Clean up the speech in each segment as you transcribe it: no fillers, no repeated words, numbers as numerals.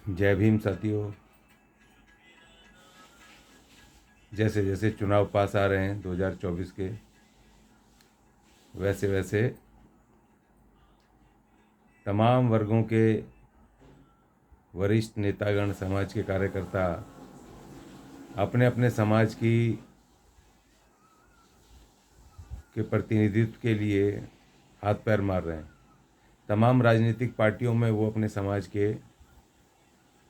जय भीम साथियों। जैसे जैसे चुनाव पास आ रहे हैं 2024 के, वैसे वैसे तमाम वर्गों के वरिष्ठ नेतागण, समाज के कार्यकर्ता अपने अपने समाज के प्रतिनिधित्व के लिए हाथ पैर मार रहे हैं। तमाम राजनीतिक पार्टियों में वो अपने समाज के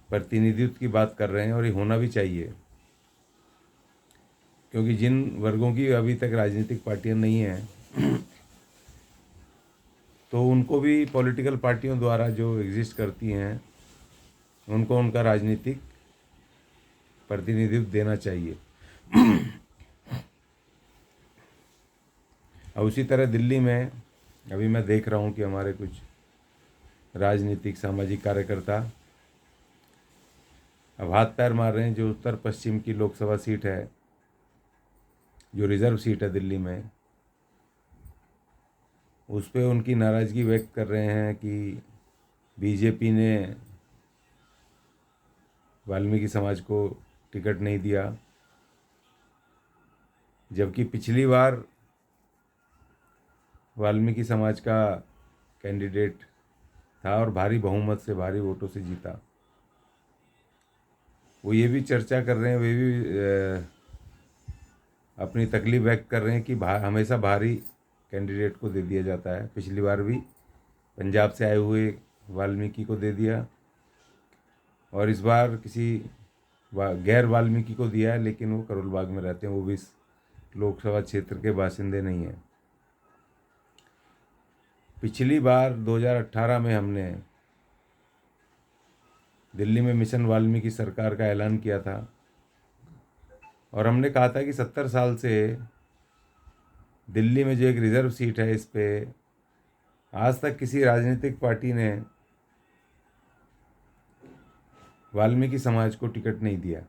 प्रतिनिधित्व की बात कर रहे हैं, और ये होना भी चाहिए, क्योंकि जिन वर्गों की अभी तक राजनीतिक पार्टियां नहीं हैं तो उनको भी पॉलिटिकल पार्टियों द्वारा जो एग्जिस्ट करती हैं उनको उनका राजनीतिक प्रतिनिधित्व देना चाहिए। और उसी तरह दिल्ली में अभी मैं देख रहा हूँ कि हमारे कुछ राजनीतिक सामाजिक कार्यकर्ता अब हाथ पैर मार रहे हैं। जो उत्तर पश्चिम की लोकसभा सीट है, जो रिजर्व सीट है दिल्ली में, उस पर उनकी नाराज़गी व्यक्त कर रहे हैं कि बीजेपी ने वाल्मीकि समाज को टिकट नहीं दिया, जबकि पिछली बार वाल्मीकि समाज का कैंडिडेट था और भारी बहुमत से, भारी वोटों से जीता। वो ये भी चर्चा कर रहे हैं, वे भी अपनी तकलीफ व्यक्त कर रहे हैं कि हमेशा भारी कैंडिडेट को दे दिया जाता है। पिछली बार भी पंजाब से आए हुए वाल्मीकि को दे दिया, और इस बार किसी गैर वाल्मीकि को दिया है, लेकिन वो करोल बाग में रहते हैं, वो भी इस लोकसभा क्षेत्र के बासिंदे नहीं हैं। पिछली बार 2018 में हमने दिल्ली में मिशन वाल्मीकि सरकार का ऐलान किया था, और हमने कहा था कि 70 साल से दिल्ली में जो एक रिज़र्व सीट है, इस पे आज तक किसी राजनीतिक पार्टी ने वाल्मीकि समाज को टिकट नहीं दिया।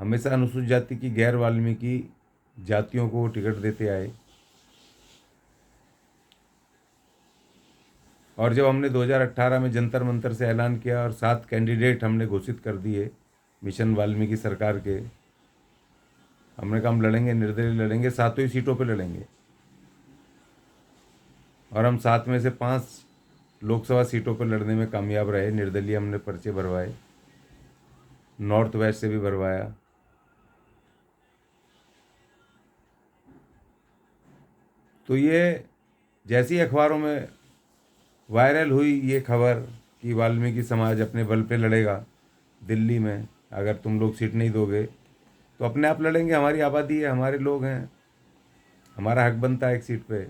हमेशा अनुसूचित जाति की गैर वाल्मीकि जातियों को वो टिकट देते आए। और जब हमने 2018 में जंतर मंतर से ऐलान किया और 7 कैंडिडेट हमने घोषित कर दिए मिशन वाल्मीकि सरकार के, हमने कहा हम लड़ेंगे, निर्दलीय लड़ेंगे, 7 ही सीटों पे लड़ेंगे, और हम 7 में से 5 लोकसभा सीटों पर लड़ने में कामयाब रहे। निर्दलीय हमने पर्चे भरवाए, नॉर्थ वेस्ट से भी भरवाया। तो ये जैसी अखबारों में वायरल हुई ये खबर कि वाल्मीकि समाज अपने बल पे लड़ेगा दिल्ली में, अगर तुम लोग सीट नहीं दोगे तो अपने आप लड़ेंगे, हमारी आबादी है, हमारे लोग हैं, हमारा हक बनता है एक सीट पे।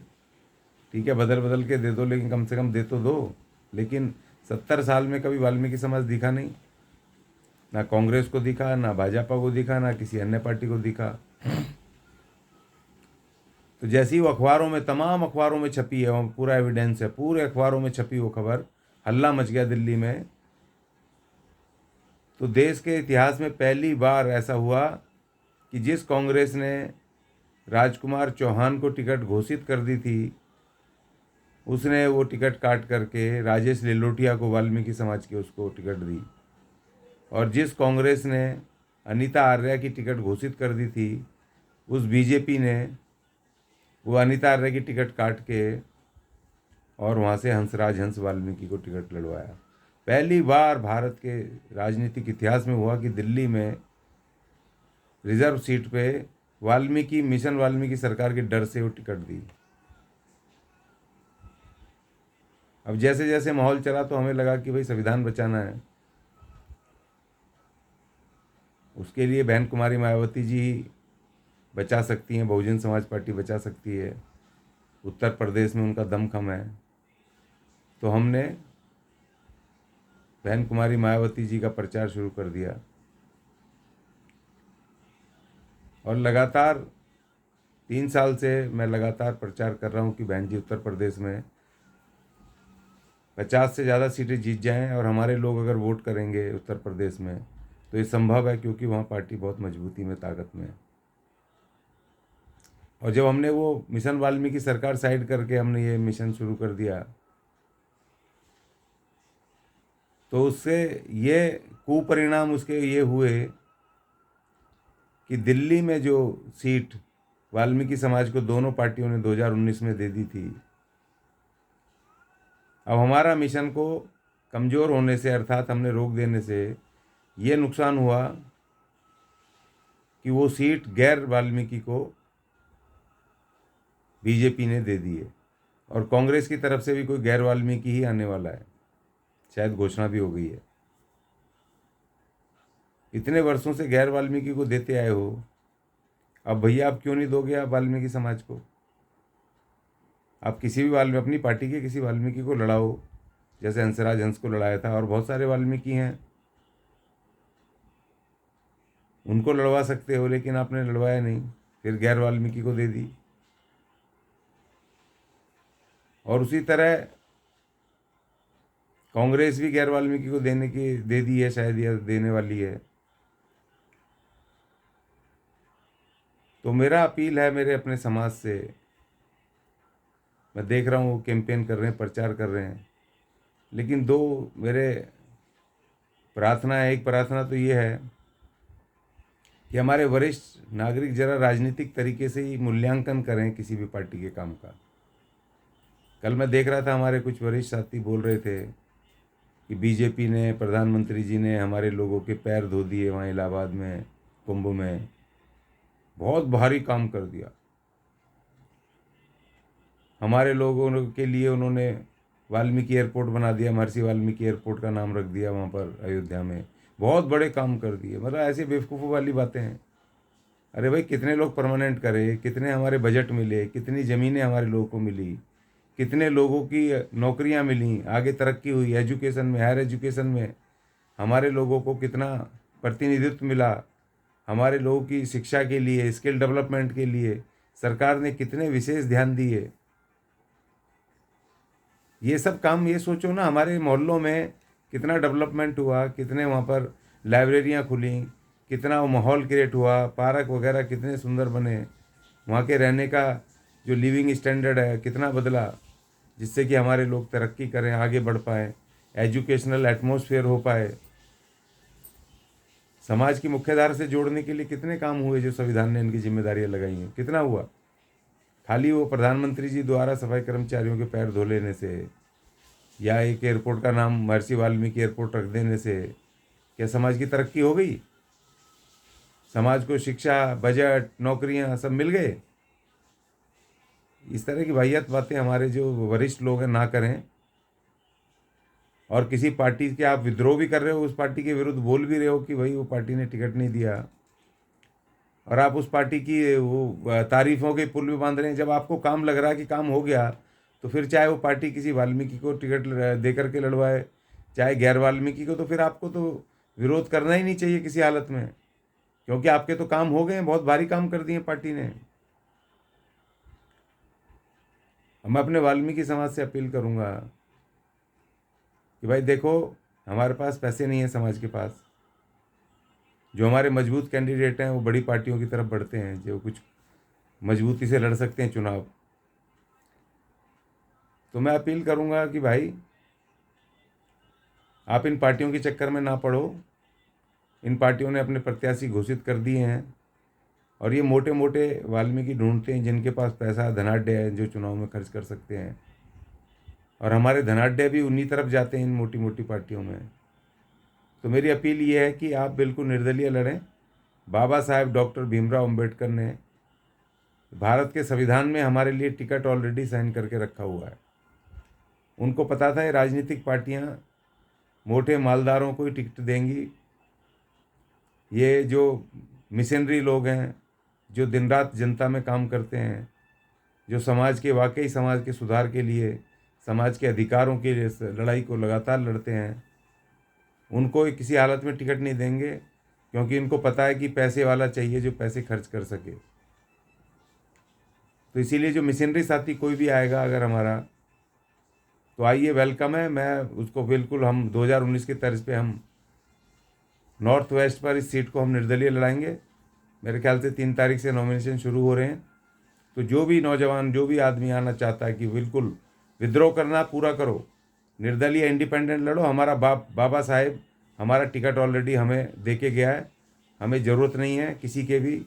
ठीक है, बदल बदल के दे दो, लेकिन कम से कम दे तो दो। लेकिन 70 साल में कभी वाल्मीकि समाज दिखा नहीं, ना कांग्रेस को दिखा, ना भाजपा को दिखा, ना किसी अन्य पार्टी को दिखा। तो जैसी वो अखबारों में, तमाम अखबारों में छपी है, वहाँ पूरा एविडेंस है, पूरे अखबारों में छपी वो खबर, हल्ला मच गया दिल्ली में। तो देश के इतिहास में पहली बार ऐसा हुआ कि जिस कांग्रेस ने राजकुमार चौहान को टिकट घोषित कर दी थी, उसने वो टिकट काट करके राजेश लिलोटिया को, वाल्मीकि समाज के, उसको टिकट दी। और जिस कांग्रेस ने अनीता आर्या की टिकट घोषित कर दी थी, उस बीजेपी ने वो अनीता आर्या की टिकट काट के और वहाँ से हंसराज हंस वाल्मीकि को टिकट लड़वाया। पहली बार भारत के राजनीतिक इतिहास में हुआ कि दिल्ली में रिजर्व सीट पे वाल्मीकि, मिशन वाल्मीकि सरकार के डर से वो टिकट दी। अब जैसे जैसे माहौल चला तो हमें लगा कि भाई संविधान बचाना है, उसके लिए बहन कुमारी मायावती जी बचा सकती हैं, बहुजन समाज पार्टी बचा सकती है, उत्तर प्रदेश में उनका दमखम है। तो हमने बहन कुमारी मायावती जी का प्रचार शुरू कर दिया, और लगातार 3 साल से मैं लगातार प्रचार कर रहा हूँ कि बहन जी उत्तर प्रदेश में 50 से ज़्यादा सीटें जीत जाएं, और हमारे लोग अगर वोट करेंगे उत्तर प्रदेश में तो ये संभव है, क्योंकि वहाँ पार्टी बहुत मजबूती में, ताकत में है। और जब हमने वो मिशन वाल्मीकि सरकार साइड करके हमने ये मिशन शुरू कर दिया, तो उससे ये कुपरिणाम उसके ये हुए कि दिल्ली में जो सीट वाल्मीकि समाज को दोनों पार्टियों ने 2019 में दे दी थी, अब हमारा मिशन को कमज़ोर होने से, अर्थात हमने रोक देने से ये नुकसान हुआ कि वो सीट गैर वाल्मीकि को बीजेपी ने दे दी है, और कांग्रेस की तरफ से भी कोई गैर वाल्मीकि ही आने वाला है, शायद घोषणा भी हो गई है। इतने वर्षों से गैर वाल्मीकि को देते आए हो, अब भैया आप क्यों नहीं दोगे आप वाल्मीकि समाज को? आप किसी भी वाल्मीकि, अपनी पार्टी के किसी वाल्मीकि को लड़ाओ, जैसे हंसराज हंस को लड़ाया था, और बहुत सारे वाल्मीकि हैं, उनको लड़वा सकते हो, लेकिन आपने लड़वाया नहीं, फिर गैर वाल्मीकि को दे दी। और उसी तरह कांग्रेस भी गैर वाल्मीकि को दे दी है शायद, या देने वाली है। तो मेरा अपील है मेरे अपने समाज से, मैं देख रहा हूँ वो कैंपेन कर रहे हैं, प्रचार कर रहे हैं, लेकिन दो मेरे प्रार्थना है। एक प्रार्थना तो ये है कि हमारे वरिष्ठ नागरिक जरा राजनीतिक तरीके से ही मूल्यांकन करें किसी भी पार्टी के काम का। कल मैं देख रहा था, हमारे कुछ वरिष्ठ साथी बोल रहे थे कि बीजेपी ने, प्रधानमंत्री जी ने हमारे लोगों के पैर धो दिए वहाँ इलाहाबाद में, कुंभ में, बहुत भारी काम कर दिया हमारे लोगों के लिए। उन्होंने वाल्मीकि एयरपोर्ट बना दिया, महर्षि वाल्मीकि एयरपोर्ट का नाम रख दिया वहाँ पर अयोध्या में, बहुत बड़े काम कर दिए। मतलब ऐसी बेवकूफ़ों वाली बातें हैं। अरे भाई, कितने लोग परमानेंट करे, कितने हमारे बजट मिले, कितनी ज़मीनें हमारे लोगों को मिली, कितने लोगों की नौकरियां मिली, आगे तरक्की हुई एजुकेशन में, हायर एजुकेशन में हमारे लोगों को कितना प्रतिनिधित्व मिला, हमारे लोगों की शिक्षा के लिए, स्किल डेवलपमेंट के लिए सरकार ने कितने विशेष ध्यान दिए। ये सब काम, ये सोचो ना, हमारे मोहल्लों में कितना डेवलपमेंट हुआ, कितने वहाँ पर लाइब्रेरियाँ खुली, कितना वो माहौल क्रिएट हुआ, पार्क वगैरह कितने सुंदर बने, वहाँ के रहने का जो लिविंग स्टैंडर्ड है कितना बदला, जिससे कि हमारे लोग तरक्की करें, आगे बढ़ पाएँ, एजुकेशनल एटमॉस्फेयर हो पाए। समाज की मुख्यधारा से जोड़ने के लिए कितने काम हुए जो संविधान ने इनकी जिम्मेदारियां लगाई हैं, कितना हुआ। खाली वो प्रधानमंत्री जी द्वारा सफाई कर्मचारियों के पैर धो लेने से, या एक एयरपोर्ट का नाम महर्षि वाल्मीकि एयरपोर्ट रख देने से क्या समाज की तरक्की हो गई? समाज को शिक्षा, बजट, नौकरियां सब मिल गए? इस तरह की वाहियात बातें हमारे जो वरिष्ठ लोग हैं ना करें। और किसी पार्टी के आप विद्रोह भी कर रहे हो, उस पार्टी के विरुद्ध बोल भी रहे हो कि भाई वो पार्टी ने टिकट नहीं दिया, और आप उस पार्टी की वो तारीफों के पुल भी बांध रहे हैं। जब आपको काम लग रहा है कि काम हो गया, तो फिर चाहे वो पार्टी किसी वाल्मीकि को टिकट दे करके लड़वाए, चाहे गैर वाल्मीकि को, तो फिर आपको तो विरोध करना ही नहीं चाहिए किसी हालत में, क्योंकि आपके तो काम हो गए हैं, बहुत भारी काम कर दिए पार्टी ने। मैं अपने वाल्मीकि समाज से अपील करूंगा कि भाई देखो, हमारे पास पैसे नहीं है, समाज के पास जो हमारे मजबूत कैंडिडेट हैं वो बड़ी पार्टियों की तरफ बढ़ते हैं, जो कुछ मजबूती से लड़ सकते हैं चुनाव। तो मैं अपील करूंगा कि भाई आप इन पार्टियों के चक्कर में ना पड़ो। इन पार्टियों ने अपने प्रत्याशी घोषित कर दिए हैं, और ये मोटे मोटे वाल्मीकि ढूंढते हैं जिनके पास पैसा, धनाढ्य है, जो चुनाव में खर्च कर सकते हैं, और हमारे धनाढ्य भी उन्हीं तरफ जाते हैं, इन मोटी मोटी पार्टियों में। तो मेरी अपील ये है कि आप बिल्कुल निर्दलीय लड़ें। बाबा साहेब डॉक्टर भीमराव अंबेडकर ने भारत के संविधान में हमारे लिए टिकट ऑलरेडी साइन करके रखा हुआ है। उनको पता था ये राजनीतिक पार्टियां मोटे मालदारों को ही टिकट देंगी। ये जो मिशनरी लोग हैं, जो दिन रात जनता में काम करते हैं, जो समाज के, वाकई समाज के सुधार के लिए, समाज के अधिकारों के लिए लड़ाई को लगातार लड़ते हैं, उनको किसी हालत में टिकट नहीं देंगे, क्योंकि इनको पता है कि पैसे वाला चाहिए जो पैसे खर्च कर सके। तो इसीलिए जो मिशनरी साथी कोई भी आएगा अगर हमारा, तो आइए, वेलकम है। मैं उसको बिल्कुल, हम 2019 के तर्ज पे हम नॉर्थ वेस्ट पर इस सीट को हम निर्दलीय लड़ाएंगे। मेरे ख्याल से 3 तारीख से नॉमिनेशन शुरू हो रहे हैं। तो जो भी नौजवान, जो भी आदमी आना चाहता है कि बिल्कुल विद्रोह करना पूरा करो, निर्दलीय इंडिपेंडेंट लड़ो। हमारा बाबा साहेब हमारा टिकट ऑलरेडी हमें दे के गया है, हमें ज़रूरत नहीं है किसी के भी।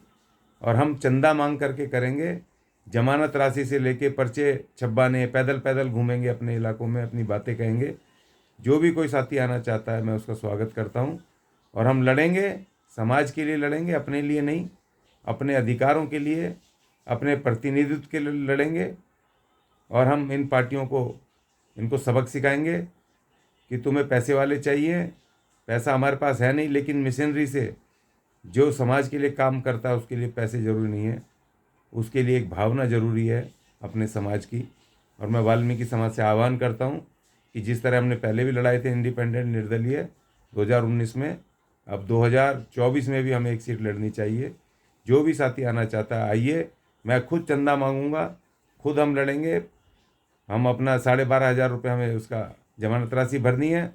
और हम चंदा मांग करके करेंगे, जमानत राशि से लेके पर्चे छपवाने, पैदल पैदल घूमेंगे अपने इलाकों में, अपनी बातें कहेंगे। जो भी कोई साथी आना चाहता है मैं उसका स्वागत करता हूँ। और हम लड़ेंगे, समाज के लिए लड़ेंगे, अपने लिए नहीं, अपने अधिकारों के लिए, अपने प्रतिनिधित्व के लिए लड़ेंगे। और हम इन पार्टियों को इनको सबक सिखाएंगे कि तुम्हें पैसे वाले चाहिए, पैसा हमारे पास है नहीं, लेकिन मिशनरी से जो समाज के लिए काम करता है उसके लिए पैसे ज़रूरी नहीं है, उसके लिए एक भावना ज़रूरी है अपने समाज की। और मैं वाल्मीकि समाज से आह्वान करता हूँ कि जिस तरह हमने पहले भी लड़ाए थे इंडिपेंडेंट निर्दलीय 2019 में, अब 2024 में भी हमें एक सीट लड़नी चाहिए। जो भी साथी आना चाहता है आइए, मैं खुद चंदा मांगूंगा, खुद हम लड़ेंगे। हम अपना 12,500 रुपये हमें उसका जमानत राशि भरनी है,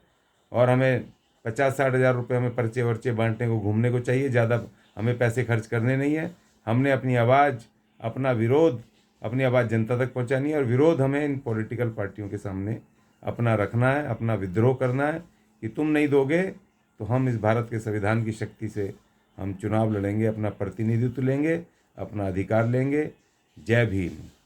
और हमें 50-60 हज़ार रुपये हमें पर्चे वर्चे बांटने को, घूमने को चाहिए। ज़्यादा हमें पैसे खर्च करने नहीं है। हमने अपनी आवाज़, अपना विरोध, अपनी आवाज़ जनता तक पहुंचानी है। और विरोध हमें इन पॉलिटिकल पार्टियों के सामने अपना रखना है, अपना विद्रोह करना है कि तुम नहीं दोगे तो हम इस भारत के संविधान की शक्ति से हम चुनाव लड़ेंगे, अपना प्रतिनिधित्व लेंगे, अपना अधिकार लेंगे। जय भीम।